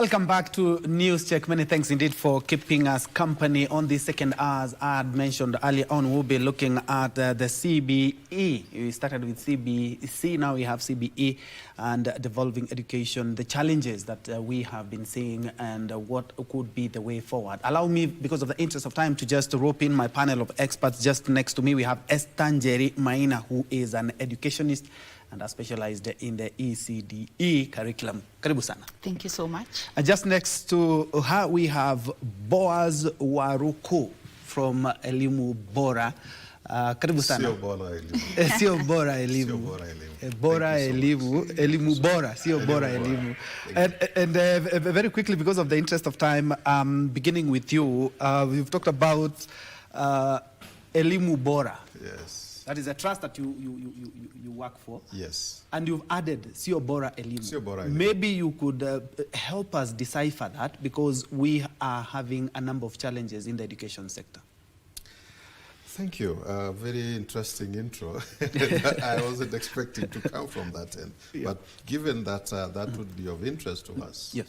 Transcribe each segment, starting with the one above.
Welcome back to News Check. Many thanks indeed for keeping us company on the second hours. I had mentioned earlier on we'll be looking at the CBE. We started with CBC, now we have CBE and devolving education, the challenges that we have been seeing and what could be the way forward. Allow me, because of the interest of time, to just rope in my panel of experts. Just next to me we have Estanjeri Maina, who is an educationist and are specialized in the ECDE curriculum. Karibu sana. Thank you so much. Just next to her, we have Boaz Waruku from Elimu Bora. Karibu sana. Sio Bora Elimu. Sio Bora Elimu. Sio Bora Elimu. Bora Elimu. Elimu Bora. Sio Bora Elimu. And very quickly, because of the interest of time, beginning with you, we've talked about Elimu Bora. Yes. That is a trust that you work for. Yes. And you've added Sio Bora Elimu. Sio Bora Elimu. Maybe you could help us decipher that, because we are having a number of challenges in the education sector. Thank you. Very interesting intro. I wasn't expecting to come from that end. Yeah. But given that that would be of interest to us, yes.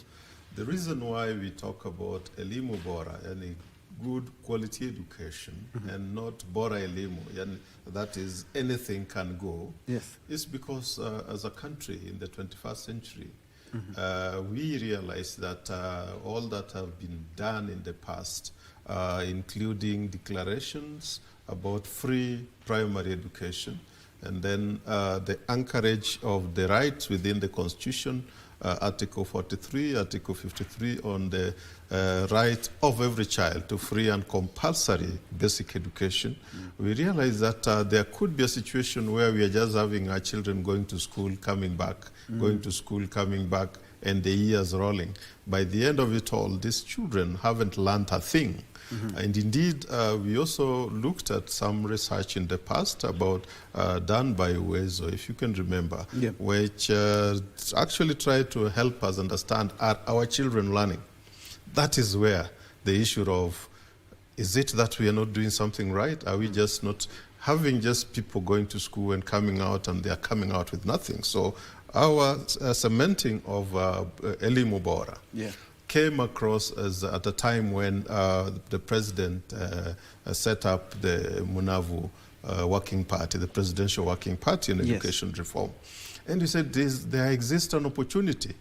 The reason why we talk about Elimu Bora and good quality education and not Bora Elimu, and that is anything can go, yes, is because as a country in the 21st century, we realize that all that have been done in the past, including declarations about free primary education, and then the anchorage of the rights within the Constitution, Article 43, Article 53 on the right of every child to free and compulsory basic education. We realize that there could be a situation where we are just having our children going to school, coming back, going to school, coming back, and the years rolling. By the end of it all, these children haven't learned a thing. And indeed, we also looked at some research in the past about done by Uwezo, if you can remember, which actually tried to help us understand, are our children learning? That is where the issue of, is it that we are not doing something right? Are we just not having just people going to school and coming out, and they are coming out with nothing? So our cementing of Elimu Bora came across as at a time when the president set up the Munavu Working Party, the Presidential Working Party on Education Reform. And he said there exists an opportunity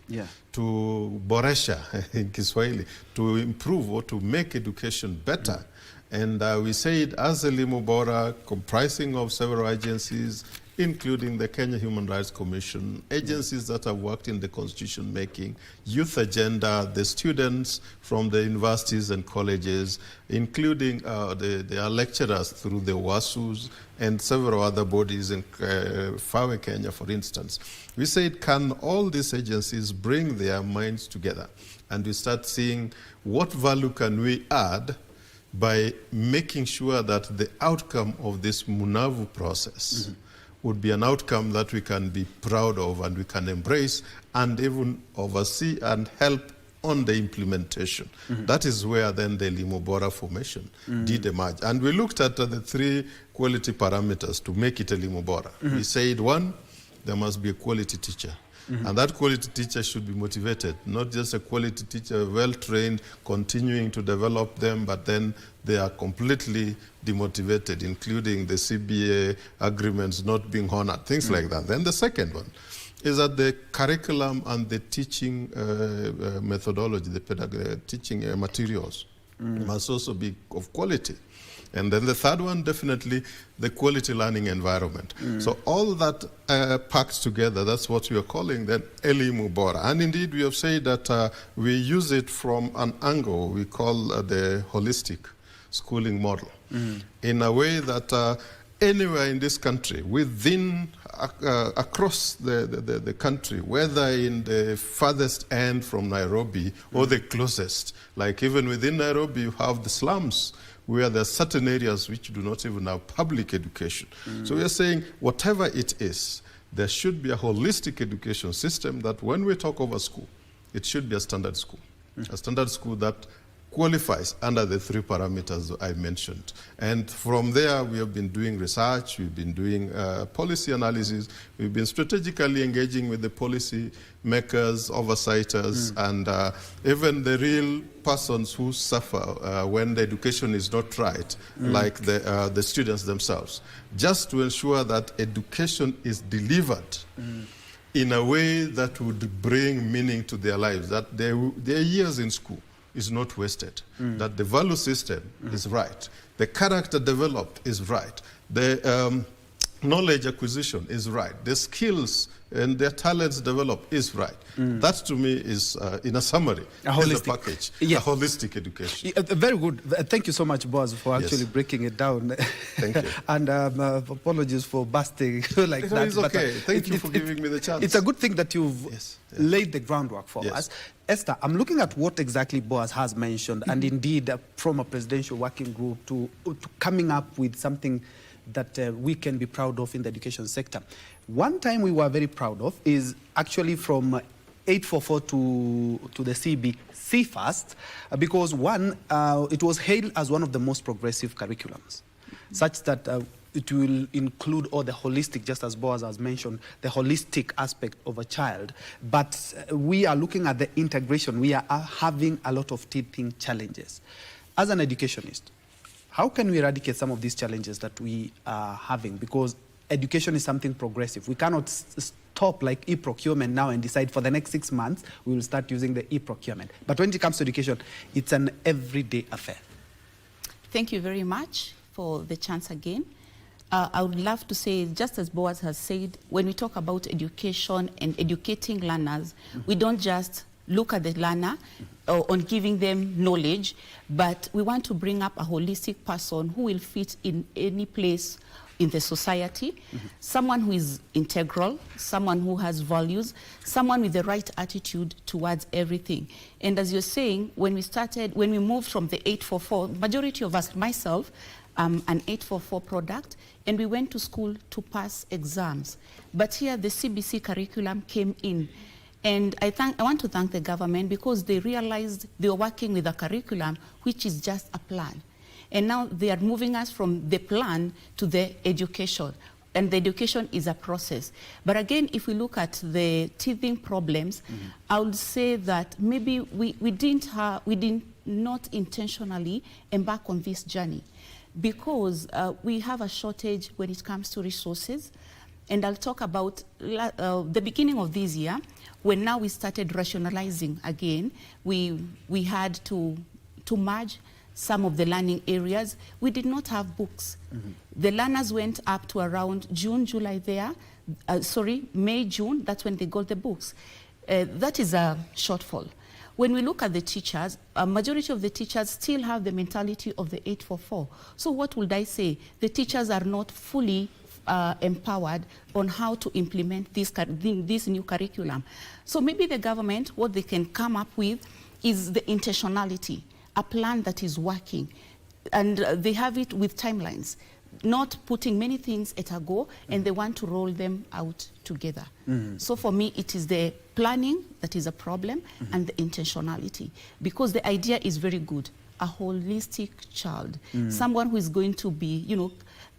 to boresha in Kiswahili, to improve or to make education better. And we said, as Elimu Bora, comprising of several agencies, including the Kenya Human Rights Commission, agencies that have worked in the constitution making, youth agenda, the students from the universities and colleges, including their lecturers through the WASUs and several other bodies in Fawe Kenya, for instance. We said, can all these agencies bring their minds together? And we start seeing what value can we add by making sure that the outcome of this Munavu process would be an outcome that we can be proud of and we can embrace and even oversee and help on the implementation. That is where then the Elimu Bora formation did emerge. And we looked at the three quality parameters to make it Elimu Bora. We said, one, there must be a quality teacher. And that quality teacher should be motivated, not just a quality teacher, well-trained, continuing to develop them, but then they are completely demotivated, including the CBA agreements not being honored, things like that. Then the second one is that the curriculum and the teaching methodology, the teaching materials must also be of quality. And then the third one, definitely the quality learning environment. So all that packed together, that's what we are calling then Elimu Bora. And indeed, we have said that we use it from an angle we call the holistic schooling model, in a way that anywhere in this country, within, across the country, whether in the farthest end from Nairobi or the closest, like even within Nairobi, you have the slums, where there are certain areas which do not even have public education. So we are saying, whatever it is, there should be a holistic education system that when we talk of a school, it should be a standard school. A standard school that qualifies under the 3 parameters I mentioned. And from there, we have been doing research, we've been doing policy analysis, we've been strategically engaging with the policy makers, oversights, and even the real persons who suffer when the education is not right, like the students themselves, just to ensure that education is delivered in a way that would bring meaning to their lives, that their years in school is not wasted, that the value system is right, the character developed is right, the knowledge acquisition is right, the skills and their talents developed is right. That to me is, in a summary, a package, a holistic education. Very good. Thank you so much, Boaz, for actually breaking it down. Thank you. And apologies for busting like that. It's okay. Thank you for giving me the chance. It's a good thing that you've laid the groundwork for us. Esther, I'm looking at what exactly Boaz has mentioned, and indeed from a presidential working group to coming up with something that we can be proud of in the education sector. One time we were very proud of is actually from 844 to the CBC first, because one, it was hailed as one of the most progressive curriculums, such that it will include all the holistic, just as Boaz has mentioned, the holistic aspect of a child. But we are looking at the integration. We are having a lot of teething challenges. As an educationist, how can we eradicate some of these challenges that we are having? Because education is something progressive. We cannot stop like e-procurement now and decide for the next 6 months we will start using the e-procurement. But when it comes to education, it's an everyday affair. Thank you very much for the chance again. I would love to say, just as Boaz has said, when we talk about education and educating learners, we don't just look at the learner on giving them knowledge, but we want to bring up a holistic person who will fit in any place in the society, someone who is integral, someone who has values, someone with the right attitude towards everything. And as you're saying, when we moved from the 844, majority of us, myself, an 844 product, and we went to school to pass exams. But here the CBC curriculum came in. And I want to thank the government because they realized they were working with a curriculum which is just a plan. And now they are moving us from the plan to the education. And the education is a process. But again, if we look at the teething problems, I would say that maybe we did not intentionally embark on this journey because we have a shortage when it comes to resources. And I'll talk about the beginning of this year, when now we started rationalizing again. We had to merge some of the learning areas. We did not have books. The learners went up to around June, July there. May, June, that's when they got the books. That is a shortfall. When we look at the teachers, a majority of the teachers still have the mentality of the 844. So what would I say? The teachers are not fully empowered on how to implement this new curriculum. So maybe the government, what they can come up with is the intentionality, a plan that is working. And they have it with timelines, not putting many things at a go, and they want to roll them out together. So for me, it is the planning that is a problem and the intentionality, because the idea is very good, a holistic child, someone who is going to be,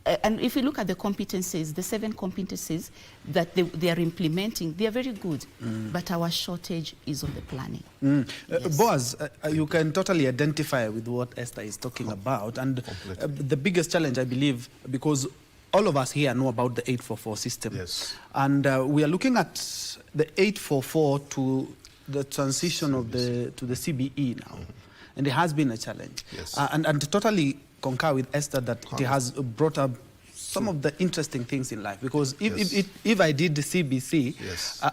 and if you look at the competencies, the 7 competencies that they are implementing, they are very good, but our shortage is on the planning. Yes. Boaz, you can totally identify with what Esther is talking about, and the biggest challenge, I believe, because all of us here know about the 844 system, and we are looking at the 844 to the transition of to the CBE now, and it has been a challenge, and to totally concur with Esther that it has brought up some of the interesting things in life, because if I did the CBC,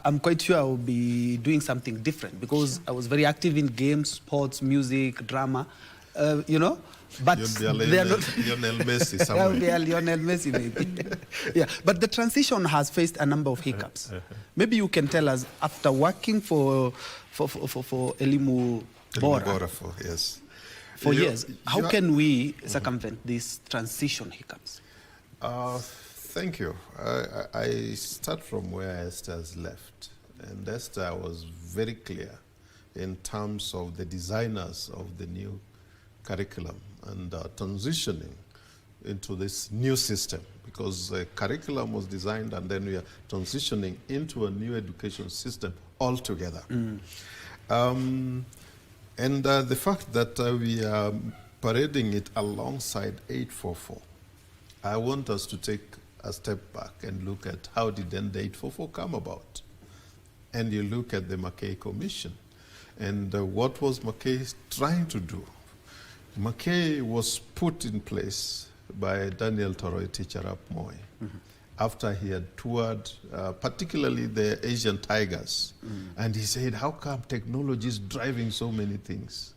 I'm quite sure I will be doing something different, because I was very active in games, sports, music, drama, but you'll be a Lionel Messi somewhere. I'll be a Lionel Messi maybe. But the transition has faced a number of hiccups. Maybe you can tell us, after working for Elimu Bora, for years, how can we circumvent these transition hiccups? Thank you. I start from where Esther's left. And Esther was very clear in terms of the designers of the new curriculum and transitioning into this new system, because the curriculum was designed and then we are transitioning into a new education system altogether. And the fact that we are parading it alongside 844, I want us to take a step back and look at how did then the 844 come about. And you look at the Mackay Commission and what was Mackay trying to do. Mackay was put in place by Daniel Toroi Teacher Arap Moi after he had toured particularly the Asian tigers. And he said, how come technology is driving so many things?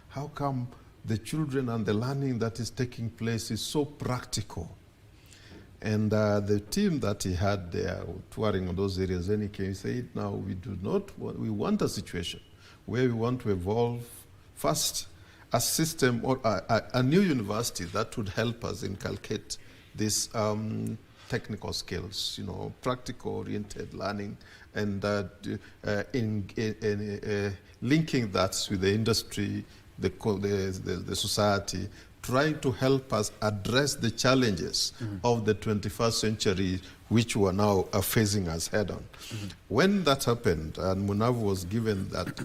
How come the children and the learning that is taking place is so practical? And the team that he had there touring on those areas, then he came and said, now we want a situation where we want to evolve first a system or a new university that would help us inculcate these technical skills, practical-oriented learning, and linking that with the industry, the society, trying to help us address the challenges of the 21st century, which were now facing us head-on. When that happened, and Munavu was given that,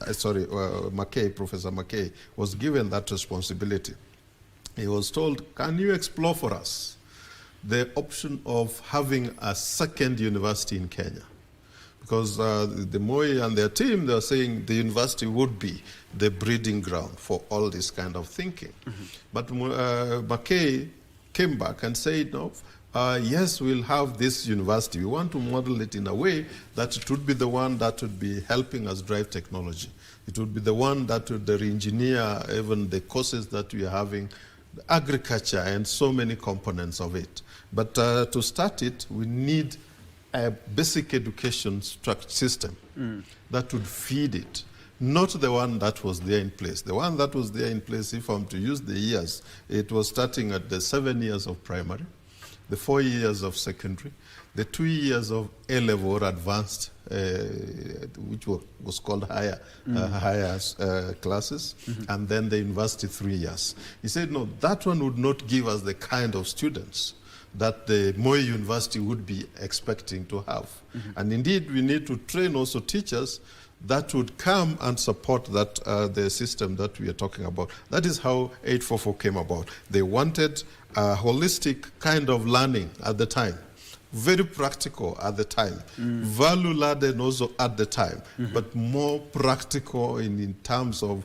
Professor Mackay was given that responsibility, he was told, can you explore for us the option of having a second university in Kenya? Because the Moi and their team, they're saying the university would be the breeding ground for all this kind of thinking. But Mackay came back and said, no, yes, we'll have this university. We want to model it in a way that it would be the one that would be helping us drive technology. It would be the one that would re-engineer even the courses that we are having, agriculture and so many components of it. But to start it, we need a basic education system that would feed it, not the one that was there in place. The one that was there in place, if I'm to use the years, it was starting at the 7 years of primary, the 4 years of secondary, the 2 years of A-level or advanced, which was called higher classes, and then the university 3 years. He said, no, that one would not give us the kind of students that the Moi University would be expecting to have. And indeed, we need to train also teachers that would come and support that the system that we are talking about. That is how 844 came about. They wanted a holistic kind of learning at the time, very practical at the time, value-laden also at the time, but more practical in terms of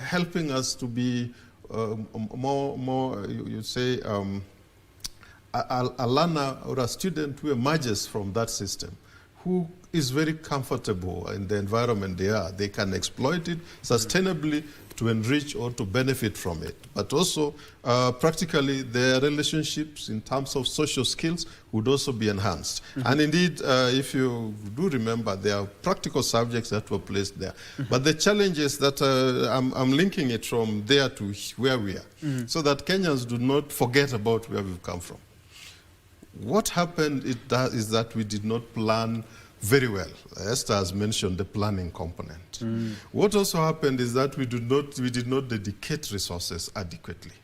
helping us to be more you'd say, a learner or a student who emerges from that system, who is very comfortable in the environment they are. They can exploit it sustainably to enrich or to benefit from it. But also, practically, their relationships in terms of social skills would also be enhanced. And indeed, if you do remember, there are practical subjects that were placed there. But the challenge is that I'm linking it from there to where we are, so that Kenyans do not forget about where we've come from. What happened is that we did not plan very well. Esther has mentioned the planning component. What also happened is that we did not dedicate resources adequately.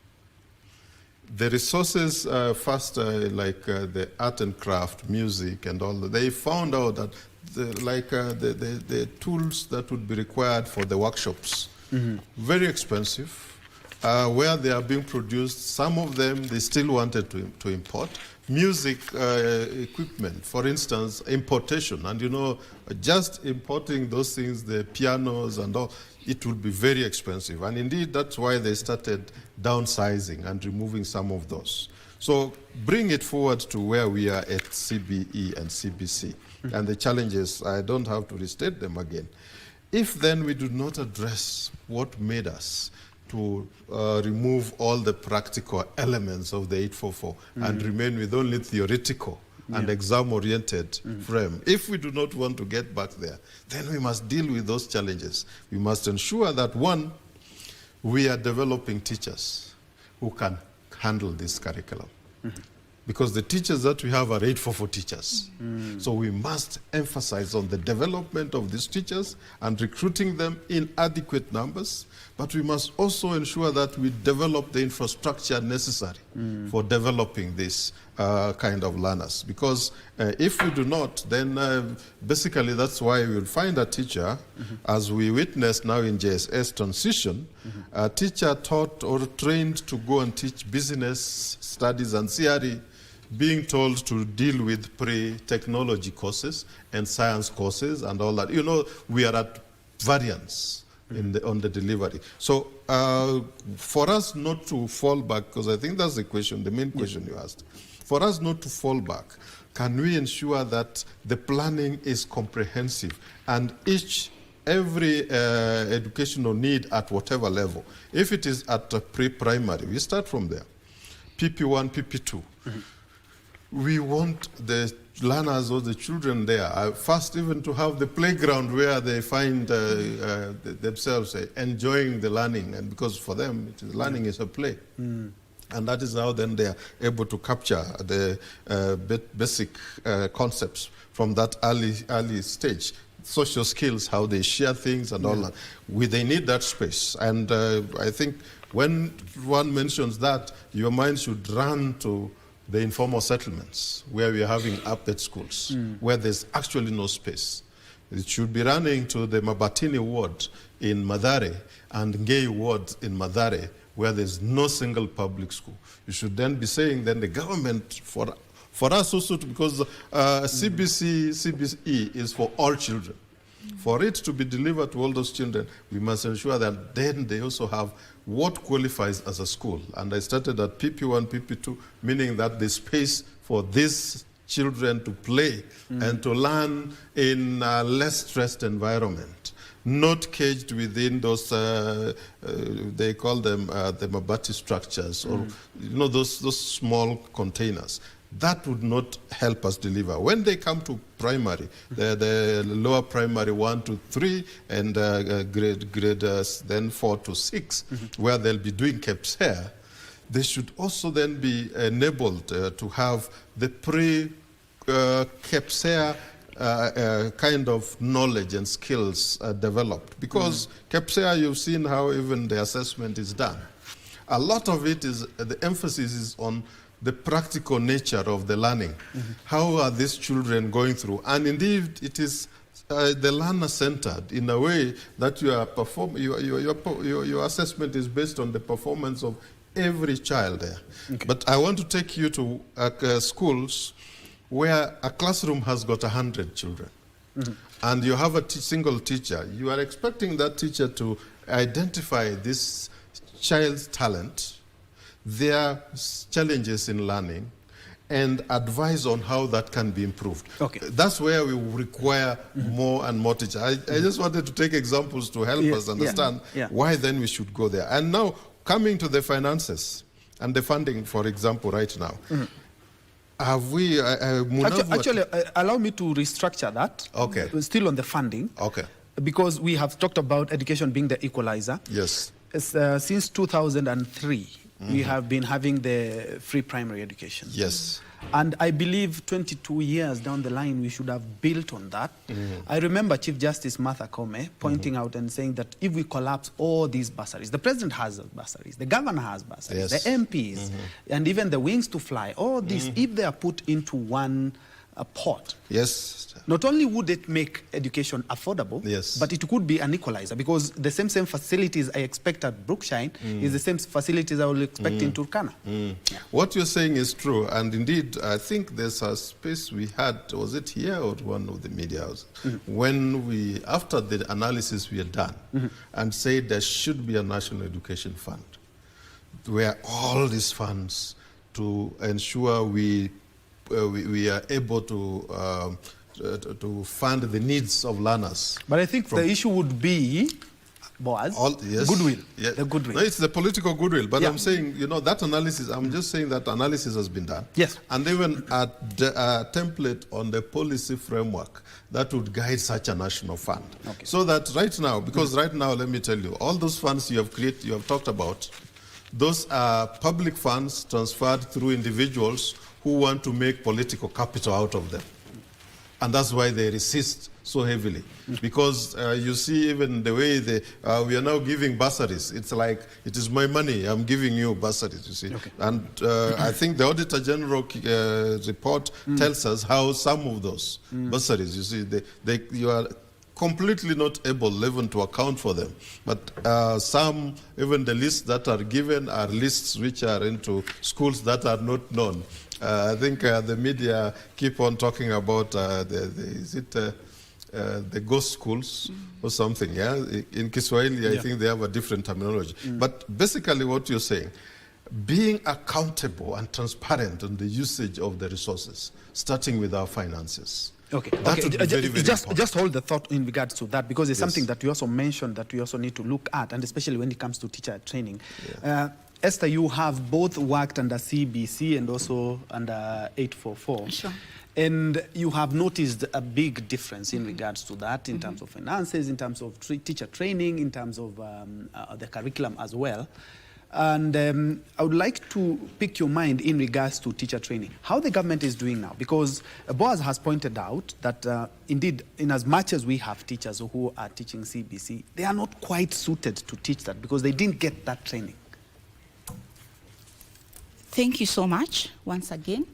The resources, first, like the art and craft, music and all that, they found out that the tools that would be required for the workshops, very expensive. Where they are being produced, some of them they still wanted to import. Music equipment, for instance, importation, and just importing those things, the pianos and all, it would be very expensive. And indeed, that's why they started downsizing and removing some of those. So bring it forward to where we are at CBE and CBC. And the challenges, I don't have to restate them again. If then we do not address what made us to remove all the practical elements of the 844 and remain with only theoretical and exam-oriented frame. If we do not want to get back there, then we must deal with those challenges. We must ensure that, one, we are developing teachers who can handle this curriculum. Because the teachers that we have are 844 teachers. So we must emphasize on the development of these teachers and recruiting them in adequate numbers, but we must also ensure that we develop the infrastructure necessary for developing this kind of learners. Because if we do not, then basically that's why we will find a teacher, as we witness now in JSS transition, a teacher taught or trained to go and teach business studies and CRE, being told to deal with pre-technology courses and science courses and all that. You know, we are at variance on the delivery. So for us not to fall back, because I think that's the question, the main question you asked. For us not to fall back, can we ensure that the planning is comprehensive and every educational need at whatever level, if it is at pre-primary, we start from there, PP1, PP2. We want the learners or the children there first even to have the playground where they find themselves enjoying the learning, and because for them learning is a play. And that is how then they are able to capture the basic concepts from that early stage. Social skills, how they share things and all that. They need that space. And I think when one mentions that, your mind should run to the informal settlements where we are having up-at schools, where there's actually no space. It should be running to the Mabatini ward in Mathare and Ngei ward in Mathare, where there's no single public school. You should then be saying then the government, for us also, because CBE is for all children. For it to be delivered to all those children, we must ensure that then they also have what qualifies as a school. And I started at PP1, PP2, meaning that the space for these children to play and to learn in a less stressed environment, not caged within those, they call them the Mabati structures, or those small containers. That would not help us deliver. When they come to primary, the lower primary 1 to 3 and grade then 4 to 6, where they'll be doing KJSEA, they should also then be enabled to have the pre-KJSEA kind of knowledge and skills developed. Because KJSEA, you've seen how even the assessment is done. A lot of it is, the emphasis is on the practical nature of the learning. How are these children going through? And indeed, it is the learner-centered in a way that your assessment is based on the performance of every child there. Okay. But I want to take you to schools where a classroom has got 100 children. And you have a single teacher. You are expecting that teacher to identify this child's talent, their challenges in learning, and advise on how that can be improved. Okay. That's where we require more and more teachers. I just wanted to take examples to help us understand why then we should go there. And now, coming to the finances and the funding, for example, right now, have we... Actually, allow me to restructure that. Okay. Still on the funding. Okay. Because we have talked about education being the equalizer. Yes. Since 2003, we have been having the free primary education. Yes. And I believe 22 years down the line, we should have built on that. I remember Chief Justice Martha Koome pointing out and saying that if we collapse all these bursaries, the president has bursaries, the governor has bursaries, the MPs, and even the wings to fly, all these, if they are put into one pot, not only would it make education affordable, but it could be an equalizer, because the same facilities I expect at Brookshine is the same facilities I will expect in Turkana. What you're saying is true, and indeed, I think there's a space we had, was it here or one of the media houses, when we, after the analysis we had done, and said there should be a national education fund, where all these funds to ensure we are able to fund the needs of learners. But I think the issue would be, Boaz, goodwill. The goodwill. No, it's the political goodwill. But I'm saying, that analysis, I'm just saying that analysis has been done. Yes. And even a template on the policy framework that would guide such a national fund. Okay. So that right now, because right now, let me tell you, all those funds you have talked about, those are public funds transferred through individuals who want to make political capital out of them. And that's why they resist so heavily. Because you see even the way we are now giving bursaries. It's like, it is my money, I'm giving you bursaries, you see. Okay. And I think the Auditor General report tells us how some of those bursaries, you see, you are completely not able even to account for them. But some, even the lists that are given are lists which are into schools that are not known. I think the media keep on talking about the ghost schools or something, yeah? In Kiswahili, I think they have a different terminology. But basically what you're saying, being accountable and transparent on the usage of the resources, starting with our finances. Okay, just hold the thought in regards to that, because it's something that you also mentioned that we also need to look at, and especially when it comes to teacher training. Yeah. Esther, you have both worked under CBC and also under 844. Sure. And you have noticed a big difference in regards to that, in terms of finances, in terms of teacher training, in terms of the curriculum as well. And I would like to pick your mind in regards to teacher training. How the government is doing now, because Boaz has pointed out that indeed, in as much as we have teachers who are teaching CBC, they are not quite suited to teach that because they didn't get that training. Thank you so much once again.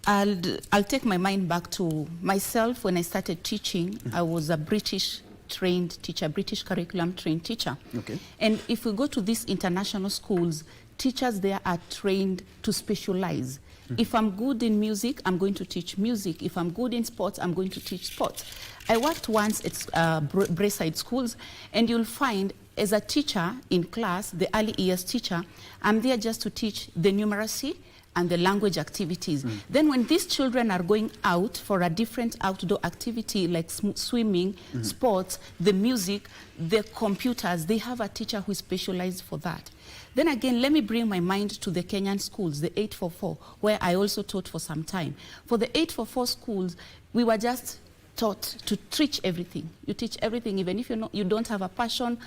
I'll take my mind back to myself. When I started teaching, I was a British trained teacher, British curriculum trained teacher. Okay. And if we go to these international schools, teachers there are trained to specialize. If I'm good in music, I'm going to teach music. If I'm good in sports, I'm going to teach sports. I worked once at Braeside schools, and you'll find as a teacher in class, the early years teacher, I'm there just to teach the numeracy and the language activities. Then when these children are going out for a different outdoor activity like swimming, sports, the music, the computers, they have a teacher who is specialized for that. Then again, let me bring my mind to the Kenyan schools, the 844, where I also taught for some time. For the 844 schools, we were just taught to teach everything. You teach everything, even if you don't have a passion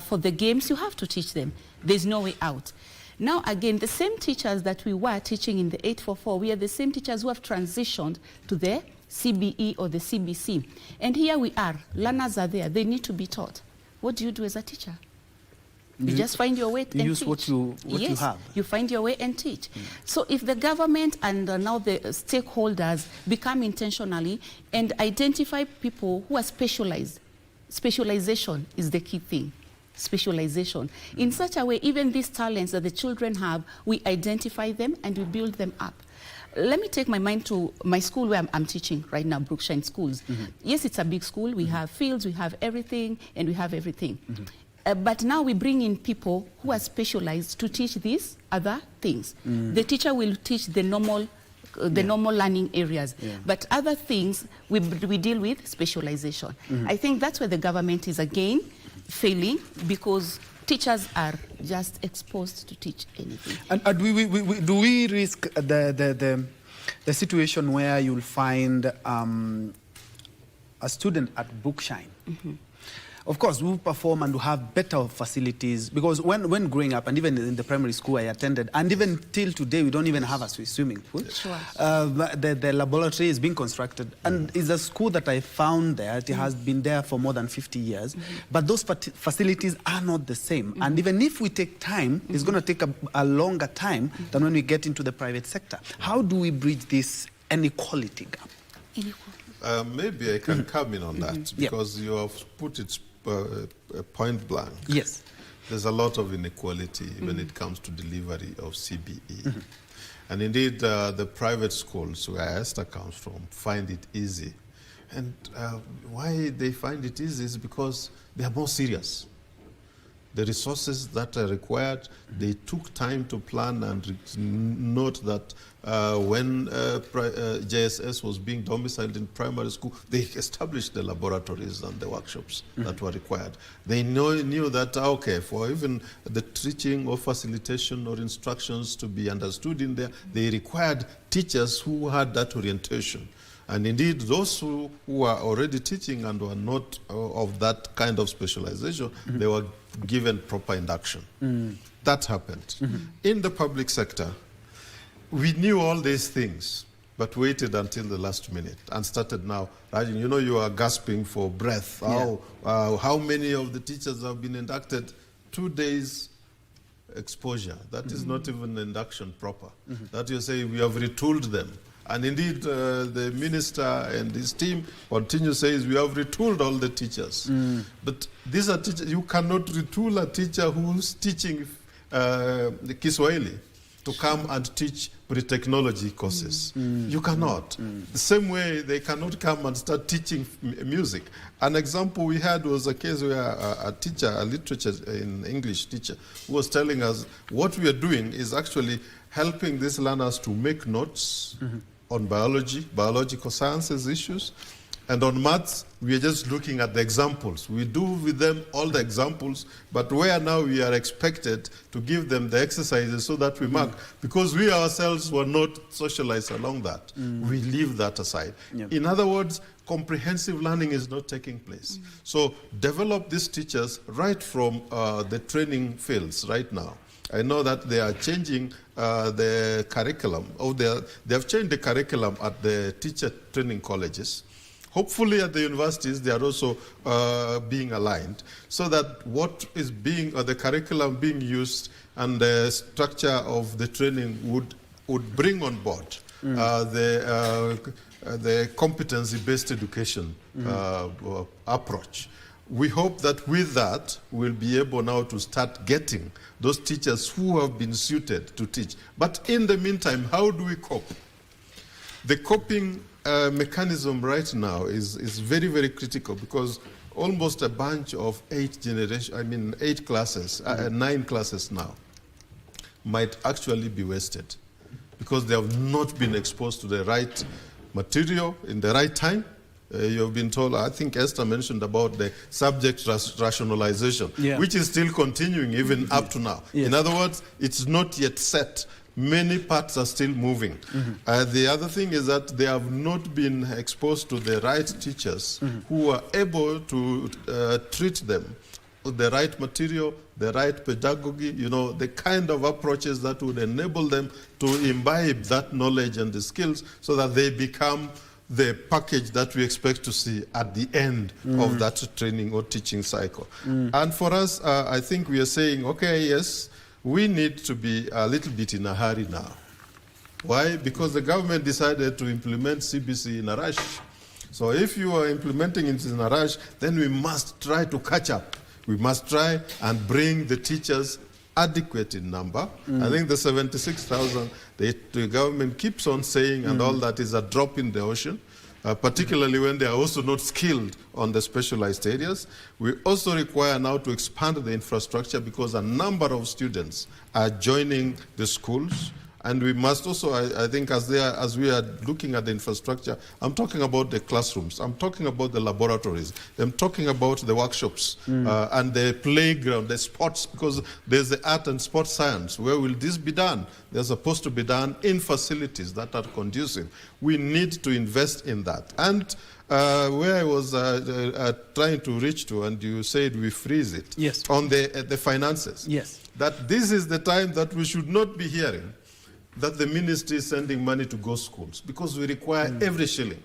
for the games, you have to teach them. There's no way out. Now again, the same teachers that we were teaching in the 844, we are the same teachers who have transitioned to the CBE or the CBC. And here we are, learners are there, they need to be taught. What do you do as a teacher? You just find your way and use teach. what you have. You find your way and teach. So if the government and now the stakeholders become intentionally and identify people who are specialized, specialization is the key thing. Specialization. In such a way, even these talents that the children have, we identify them and we build them up. Let me take my mind to my school where I'm teaching right now, Brookshine Schools. Yes, it's a big school. We have fields, we have everything, and we have everything. But now we bring in people who are specialized to teach these other things. The teacher will teach the normal learning areas. But other things, we deal with specialization. I think that's where the government is again failing, because teachers are just exposed to teach anything. And do we risk the situation where you'll find a student at Brookshine? Of course, we perform and we have better facilities, because when growing up, and even in the primary school I attended, and even till today, we don't even have a swimming pool. Sure. The laboratory is being constructed, and it's a school that I found there. It has been there for more than 50 years, but those facilities are not the same. And even if we take time, it's going to take a longer time than when we get into the private sector. How do we bridge this inequality gap? Maybe I can come in on that, because you have put it point blank. Yes. There's a lot of inequality when it comes to delivery of CBE. And indeed, the private schools where Esther comes from find it easy. And why they find it easy is because they are more serious. The resources that are required, they took time to plan and note that when JSS was being domiciled in primary school, they established the laboratories and the workshops that were required. They knew that, okay, for even the teaching or facilitation or instructions to be understood in there, they required teachers who had that orientation. And indeed, those who are already teaching and were not of that kind of specialization, they were given proper induction. That happened. In the public sector, we knew all these things, but waited until the last minute and started now writing. You know, you are gasping for breath. How many of the teachers have been inducted? 2 days exposure. That is not even induction proper. That you say we have retooled them. And indeed, the minister and his team continue says we have retooled all the teachers. But these are teachers. You cannot retool a teacher who's teaching the Kiswahili to come and teach pre-technology courses. You cannot. The same way they cannot come and start teaching music. An example we had was a case where a teacher, a literature in English teacher, who was telling us what we are doing is actually helping these learners to make notes on biological sciences issues. And on maths, we are just looking at the examples. We do with them all the examples, but where now we are expected to give them the exercises so that we mark, because we ourselves were not socialized along that. We leave that aside. In other words, comprehensive learning is not taking place. So develop these teachers right from the training fields right now. I know that they are changing the curriculum, or they have changed the curriculum at the teacher training colleges. Hopefully at the universities, they are also being aligned so that what is being, or the curriculum being used and the structure of the training would bring on board the competency-based education approach. We hope that with that, we'll be able now to start getting those teachers who have been suited to teach. But in the meantime, how do we cope? The coping mechanism right now is very, very critical, because almost a bunch of 8 classes, 9 classes now, might actually be wasted because they have not been exposed to the right material in the right time. You have been told, I think Esther mentioned about the subject rationalization, which is still continuing even up to now. In other words, it's not yet set. Many parts are still moving. The other thing is that they have not been exposed to the right teachers who are able to treat them with the right material, the right pedagogy, you know, the kind of approaches that would enable them to imbibe that knowledge and the skills so that they become the package that we expect to see at the end of that training or teaching cycle. And for us, I think we are saying, okay, yes, we need to be a little bit in a hurry now. Why? Because the government decided to implement CBC in a rush. So if you are implementing it in a rush, then we must try to catch up. We must try and bring the teachers adequate in number. I think the 76,000, the government keeps on saying, and all that is a drop in the ocean, particularly when they are also not skilled on the specialized areas. We also require now to expand the infrastructure because a number of students are joining the schools. And we must also, I think, as we are looking at the infrastructure, I'm talking about the classrooms, I'm talking about the laboratories, I'm talking about the workshops and the playground, the sports, because there's the art and sports science. Where will this be done? They're supposed to be done in facilities that are conducive. We need to invest in that. And where I was trying to reach to, and you said we freeze it, on the finances, that this is the time that we should not be hearing that the ministry is sending money to ghost schools, because we require every shilling.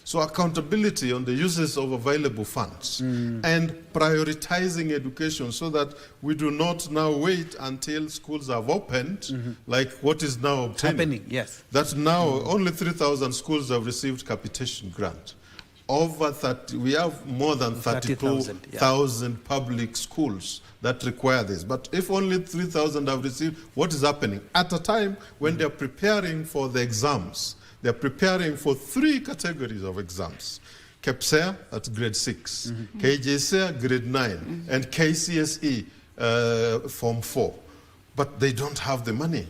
So accountability on the uses of available funds and prioritizing education so that we do not now wait until schools have opened, like what is now obtaining. That now only 3,000 schools have received capitation grant. Over 30, we have more than 32,000 public schools that require this. But if only 3,000 have received, what is happening? At a time when they're preparing for the exams, they're preparing for 3 categories of exams. KBC at grade 6, KJSEA grade 9, and KCSE form 4. But they don't have the money.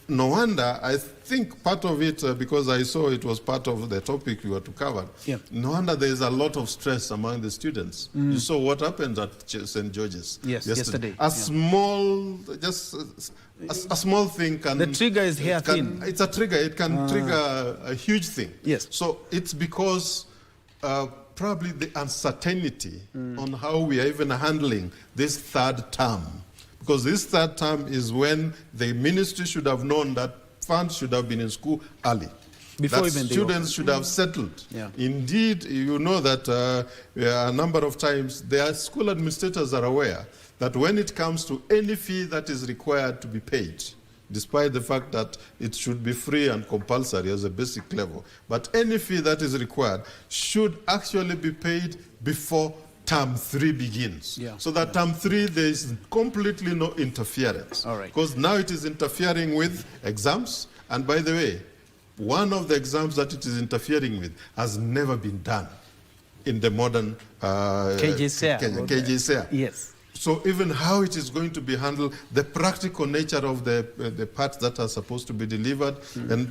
No wonder, I think part of it, because I saw it was part of the topic we were to cover, no wonder there is a lot of stress among the students. You saw what happened at St. George's yesterday. A small, just a small thing can... The trigger is here thin. It's a trigger. It can trigger a huge thing. So it's because probably the uncertainty on how we are even handling this third term. Because this third term is when the ministry should have known that funds should have been in school early. Before that even students should have settled. Yeah. Indeed, you know that a number of times their school administrators are aware that when it comes to any fee that is required to be paid, despite the fact that it should be free and compulsory as a basic level, but any fee that is required should actually be paid before term 3 begins. Yeah. So that term 3, there is completely no interference. All right. Because now it is interfering with exams. And by the way, one of the exams that it is interfering with has never been done in the modern KJSEA. KJSEA. Yes. So even how it is going to be handled, the practical nature of the parts that are supposed to be delivered, and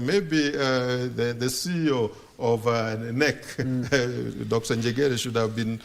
maybe the CEO of NEC, Dr. Njegere, should have been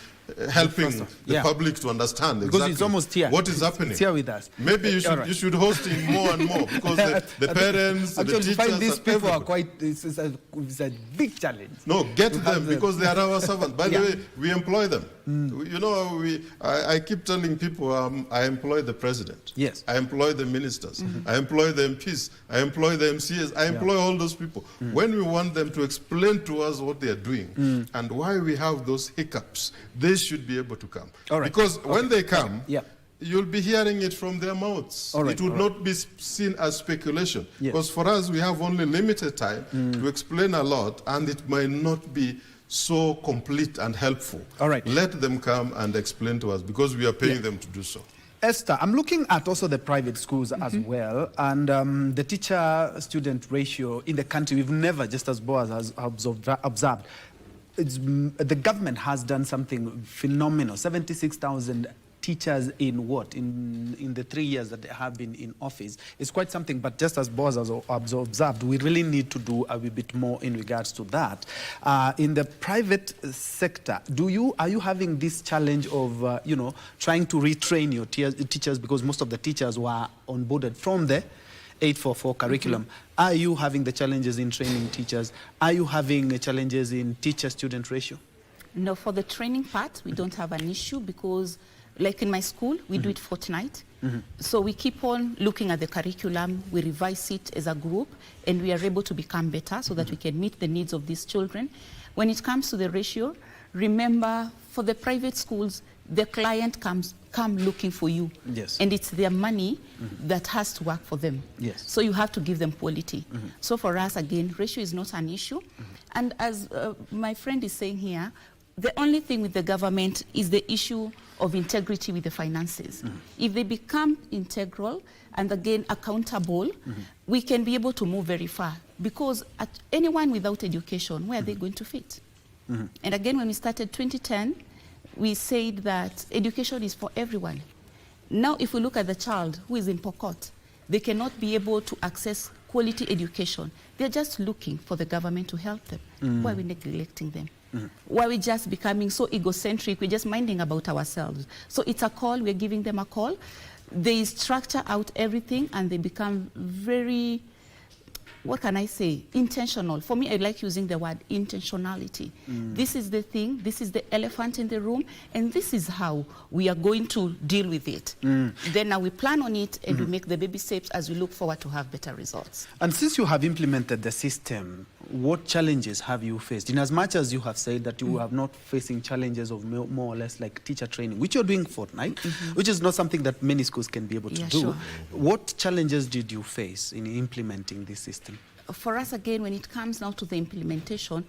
helping the public to understand because exactly it's almost here. what is happening. It's here with us. Maybe you should host him more and more, because the parents, actually, the teachers, to find these people everybody. are quite, it's a big challenge. No, get them, because they are our servants. By the way, we employ them. You know, I keep telling people I employ the president. Yes. I employ the ministers. I employ the MPs. I employ the MCAs. I employ all those people. When we want them to explain to us what they are doing and why we have those hiccups, they should be able to come. All right. Because when they come, Yeah. you'll be hearing it from their mouths. All right, It would not be seen as speculation. Yes. Because for us, we have only limited time to explain a lot, and it might not be so complete and helpful. All right. Let them come and explain to us, because we are paying them to do so. Esther, I'm looking at also the private schools as well, and the teacher-student ratio in the country, we've never, just as Boaz has observed, the government has done something phenomenal. 76,000 teachers in what? In the 3 years that they have been in office. It's quite something, but just as Boaz has observed, we really need to do a bit more in regards to that. In the private sector, are you having this challenge of, trying to retrain your teachers, because most of the teachers were onboarded from the 844 curriculum. Are you having the challenges in training teachers? Are you having challenges in teacher-student ratio? No, for the training part, we don't have an issue, because like in my school, we do it fortnight. So we keep on looking at the curriculum, we revise it as a group, and we are able to become better so that we can meet the needs of these children. When it comes to the ratio, remember, for the private schools, the client come looking for you. Yes. And it's their money that has to work for them. Yes. So you have to give them quality. So for us, again, ratio is not an issue. And as my friend is saying here, the only thing with the government is the issue of integrity with the finances. If they become integral and again accountable, we can be able to move very far. Because anyone without education, where are they going to fit? And again, when we started 2010, we said that education is for everyone. Now, if we look at the child who is in Pokot, they cannot be able to access quality education. They're just looking for the government to help them. Why are we neglecting them? Why are we just becoming so egocentric? We're just minding about ourselves. So it's a call, we're giving them a call. They structure out everything and they become very, what can I say, intentional. For me, I like using the word intentionality. This is the thing, this is the elephant in the room, and this is how we are going to deal with it. Then now we plan on it and we make the baby steps as we look forward to have better results. And since you have implemented the system, what challenges have you faced? In as much as you have said that you are not facing challenges of more or less like teacher training, which you're doing fortnight, which is not something that many schools can be able to do. Sure. What challenges did you face in implementing this system? For us, again, when it comes now to the implementation,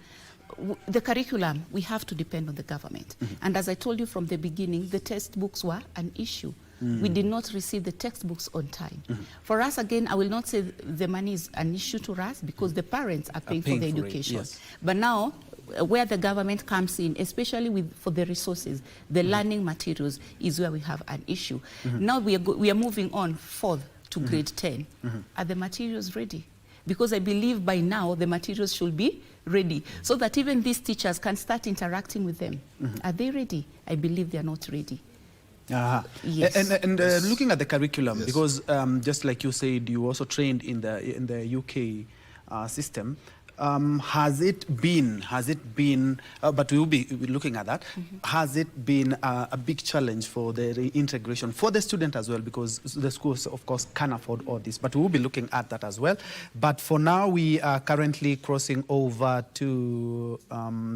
the curriculum, we have to depend on the government. And as I told you from the beginning, the textbooks were an issue. We did not receive the textbooks on time. For us, again, I will not say the money is an issue to us, because the parents are paying for the education. Yes. But now, where the government comes in, especially for the resources, the learning materials, is where we have an issue. Now we are moving on forth to grade 10. Are the materials ready? Because I believe by now the materials should be ready, so that even these teachers can start interacting with them. Are they ready? I believe they are not ready. Yes. And looking at the curriculum, because just like you said, you also trained in the UK system. Has it been, but we will be looking at that, has it been a big challenge for the reintegration for the student as well, because the schools, of course, can afford all this, but we will be looking at that as well. But for now, we are currently crossing over to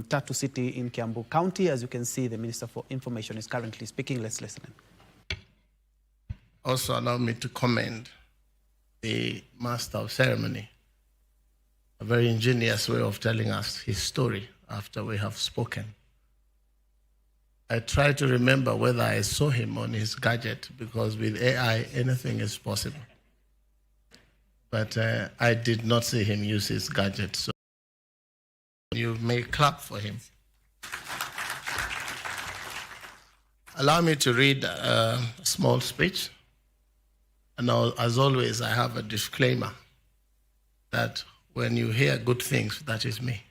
Tatu City in Kiambu County. As you can see, the Minister for Information is currently speaking. Let's listen in. Also, allow me to commend the Master of Ceremony. A very ingenious way of telling us his story after we have spoken. I try to remember whether I saw him on his gadget, because with AI, anything is possible. But I did not see him use his gadget, so you may clap for him. Allow me to read a small speech. And as always, I have a disclaimer that when you hear good things, that is me.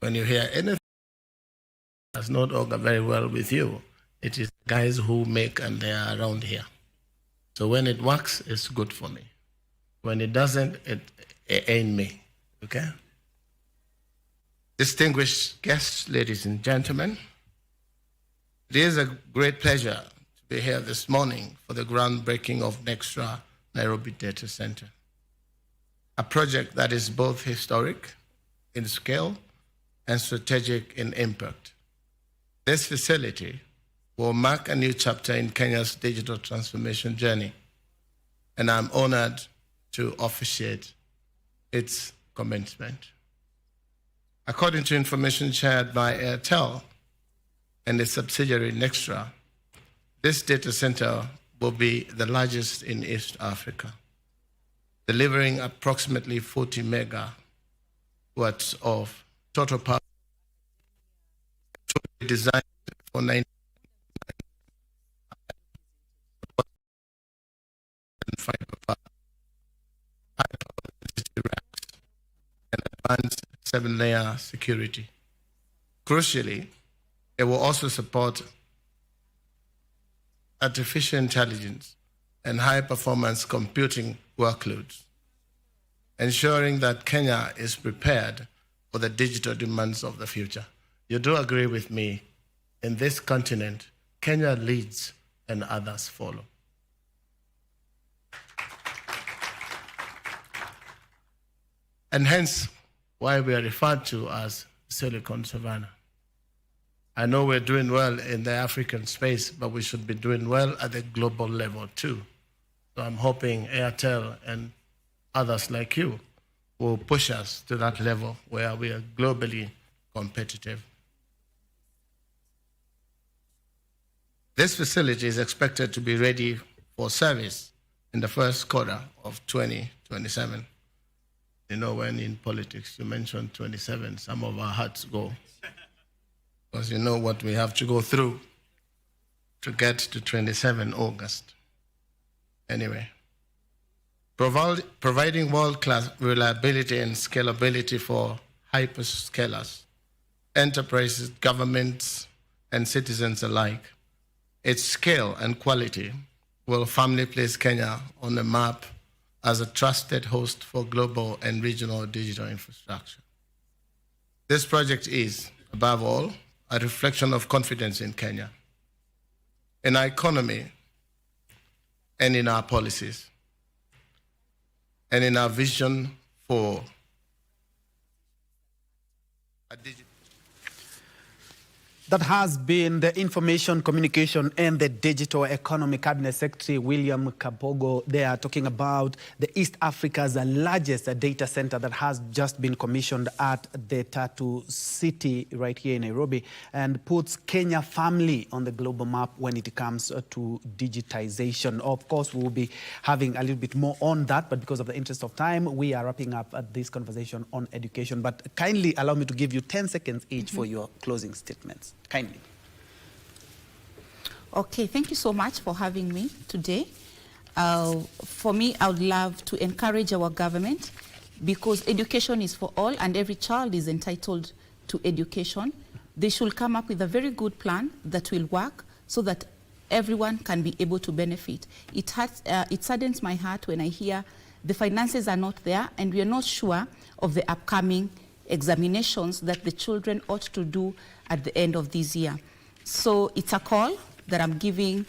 When you hear anything that does not augur very well with you, it is guys who make and they are around here. So when it works, it's good for me. When it doesn't, it ain't me, okay? Distinguished guests, ladies and gentlemen, it is a great pleasure to be here this morning for the groundbreaking of Nextra Nairobi Data Center, a project that is both historic in scale and strategic in impact. This facility will mark a new chapter in Kenya's digital transformation journey, and I'm honored to officiate its commencement. According to information shared by Airtel and its subsidiary Nextra, this data center will be the largest in East Africa, delivering approximately 40 megawatts of total power, designed for 95 high-power racks and advanced 7-layer security. Crucially, it will also support artificial intelligence and high-performance computing workloads, ensuring that Kenya is prepared for the digital demands of the future. You do agree with me, in this continent, Kenya leads and others follow. And hence, why we are referred to as Silicon Savannah. I know we're doing well in the African space, but we should be doing well at the global level too. So I'm hoping Airtel and others like you will push us to that level where we are globally competitive. This facility is expected to be ready for service in the first quarter of 2027. You know, when in politics you mention 27, some of our hearts go, because you know what we have to go through to get to 27 August. Anyway, providing world-class reliability and scalability for hyperscalers, enterprises, governments, and citizens alike, its scale and quality will firmly place Kenya on the map as a trusted host for global and regional digital infrastructure. This project is, above all, a reflection of confidence in Kenya, in our economy, and in our policies, and in our vision for a digital. That has been the Information, Communication and the Digital Economy Cabinet Secretary William Kabogo. They are talking about the East Africa's largest data center that has just been commissioned at the Tatu City right here in Nairobi, and puts Kenya firmly on the global map when it comes to digitization. Of course, we will be having a little bit more on that, but because of the interest of time, we are wrapping up this conversation on education. But kindly allow me to give you 10 seconds each for your closing statements. Kindly. Okay, thank you so much for having me today. For me, I would love to encourage our government, because education is for all and every child is entitled to education. They should come up with a very good plan that will work so that everyone can be able to benefit. It saddens my heart when I hear the finances are not there, and we are not sure of the upcoming examinations that the children ought to do at the end of this year. So it's a call that I'm giving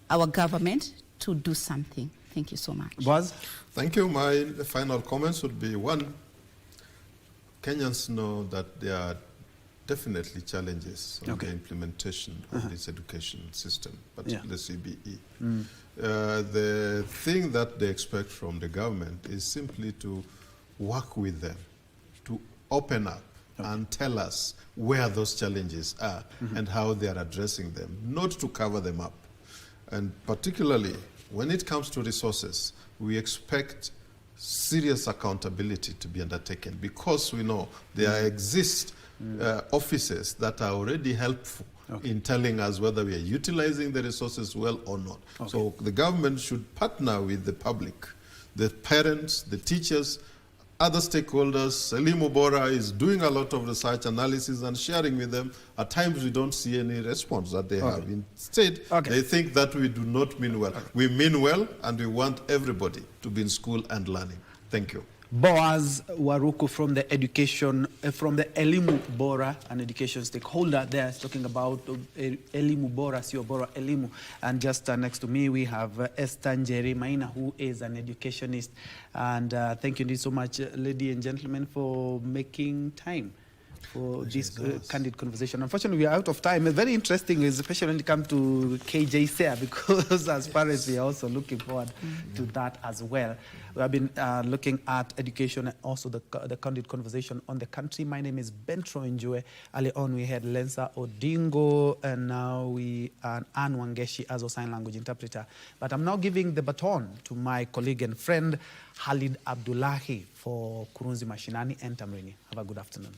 our government to do something. Thank you so much. Boaz? Thank you. My final comments would be, one, Kenyans know that there are definitely challenges on the implementation of this education system, particularly the CBE. The thing that they expect from the government is simply to work with them, to open up and tell us where those challenges are and how they are addressing them, not to cover them up. And particularly, when it comes to resources, we expect serious accountability to be undertaken, because we know there exist offices that are already helpful in telling us whether we are utilizing the resources well or not. So the government should partner with the public, the parents, the teachers, other stakeholders. Elimu Bora is doing a lot of research, analysis, and sharing with them. At times, we don't see any response that they have. Instead, they think that we do not mean well. We mean well, and we want everybody to be in school and learning. Thank you. Boaz Waruku from the education, from the Elimu Bora, an education stakeholder there, is talking about Elimu Bora, Sio Bora Elimu. And just next to me, we have Esther Njeri Maina, who is an educationist. And thank you so much, ladies and gentlemen, for making time for this candid conversation. Unfortunately, we are out of time. It's very interesting, especially when it comes to KJSEA, because as parents, we are also looking forward to that as well. We have been looking at education and also the candid conversation on the country. My name is Bentro Njue. Early on, we had Lensa Odingo, and now we are Anne Wangeshi as a sign language interpreter. But I'm now giving the baton to my colleague and friend, Khalid Abdullahi, for Kurunzi Mashinani and Tamrini. Have a good afternoon.